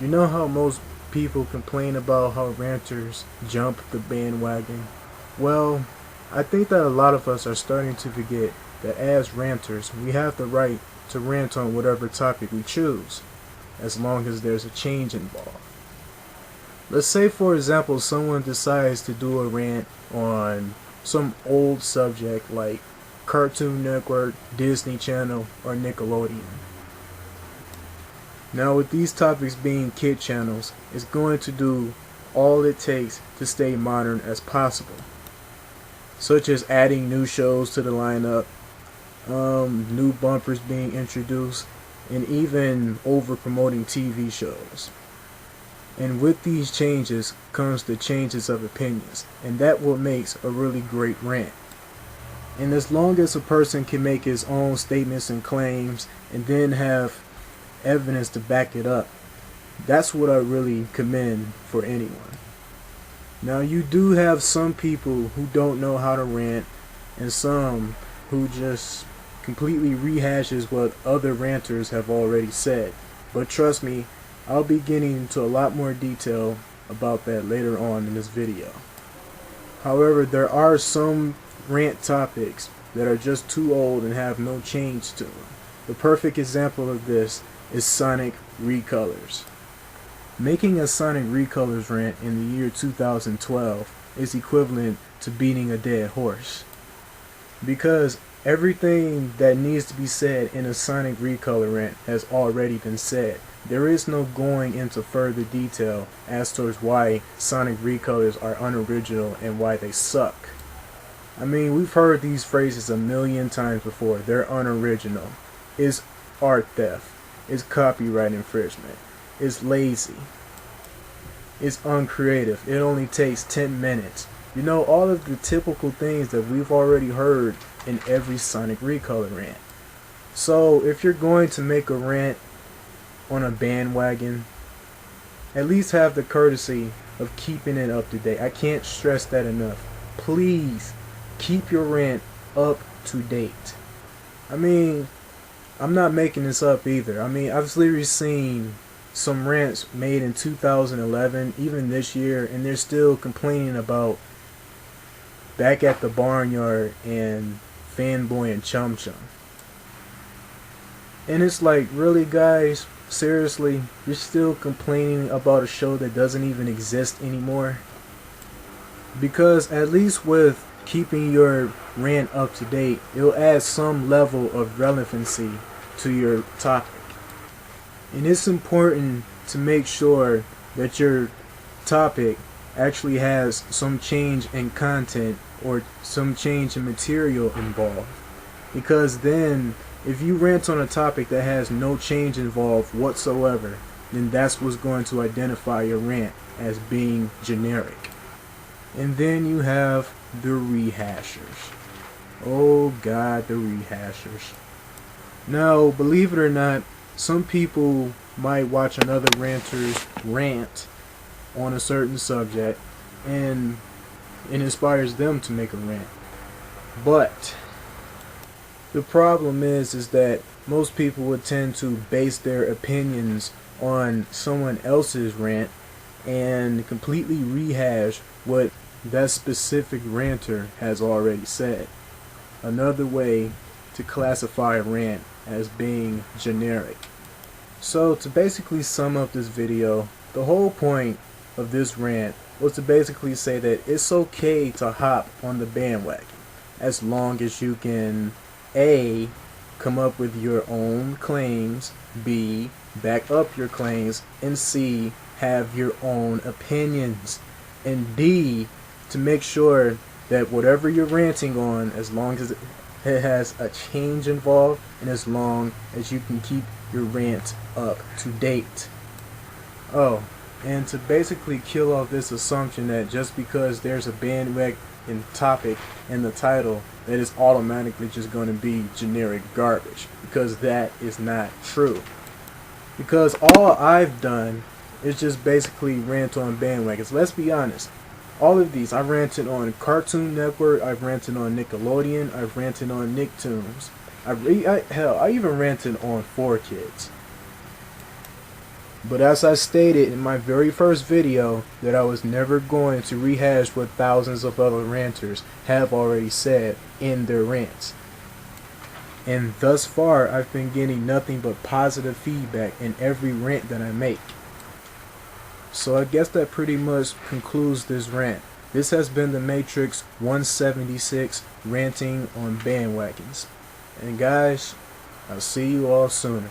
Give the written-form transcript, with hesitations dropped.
You know how most people complain about how ranters jump the bandwagon? Well, I think that a lot of us are starting to forget that as ranters, we have the right to rant on whatever topic we choose, as long as there's a change involved. Let's say, for example, someone decides to do a rant on some old subject like Cartoon Network, Disney Channel, or Nickelodeon. Now, with these topics being kid channels, it's going to do all it takes to stay modern as possible, such as adding new shows to the lineup, new bumpers being introduced, and even over promoting TV shows. And with these changes comes the changes of opinions, and that what makes a really great rant. And as long as a person can make his own statements and claims and then have evidence to back it up, that's what I really commend for anyone. Now, you do have some people who don't know how to rant, and some who just completely rehashes what other ranters have already said. But trust me, I'll be getting into a lot more detail about that later on in this video. However, there are some rant topics that are just too old and have no change to them. The perfect example of this is Sonic recolors. Making a Sonic recolors rant in the year 2012 is equivalent to beating a dead horse, because everything that needs to be said in a Sonic recolor rant has already been said. There is no going into further detail as towards why Sonic recolors are unoriginal and why they suck. I mean, we've heard these phrases a million times before. They're unoriginal. It's art theft. It's copyright infringement. It's lazy. It's uncreative. It only takes 10 minutes. You know, all of the typical things that we've already heard in every Sonic recolor rant. So, if you're going to make a rant on a bandwagon, at least have the courtesy of keeping it up to date. I can't stress that enough. Please keep your rant up to date. I mean, I'm not making this up either. I mean, I've literally seen some rants made in 2011, even this year, and they're still complaining about Back at the Barnyard and Fanboy and Chum Chum. And it's like, really, guys? Seriously? You're still complaining about a show that doesn't even exist anymore? Because at least with keeping your rant up to date, it'll add some level of relevancy to your topic. And it's important to make sure that your topic actually has some change in content or some change in material involved. Because then, if you rant on a topic that has no change involved whatsoever, then that's what's going to identify your rant as being generic. And then you have the rehashers. Oh God, the rehashers. Now, believe it or not, some people might watch another ranter's rant on a certain subject and it inspires them to make a rant. But the problem is that most people would tend to base their opinions on someone else's rant and completely rehash what that specific ranter has already said. Another way to classify a rant as being generic. So to basically sum up this video, the whole point of this rant was to basically say that it's okay to hop on the bandwagon as long as you can A, come up with your own claims, B, back up your claims, and C, have your own opinions, and D, to make sure that whatever you're ranting on, as long as it has a change involved and as long as you can keep your rant up to date. Oh, and to basically kill off this assumption that just because there's a bandwagon topic in the title, that it's automatically just going to be generic garbage, because that is not true. Because all I've done is just basically rant on bandwagons. Let's be honest. All of these, I've ranted on Cartoon Network, I've ranted on Nickelodeon, I've ranted on Nicktoons. Hell, I even ranted on 4Kids. But as I stated in my very first video, that I was never going to rehash what thousands of other ranters have already said in their rants. And thus far, I've been getting nothing but positive feedback in every rant that I make. So I guess that pretty much concludes this rant. This has been TheMatrix 176, ranting on bandwagons. And guys, I'll see you all sooner.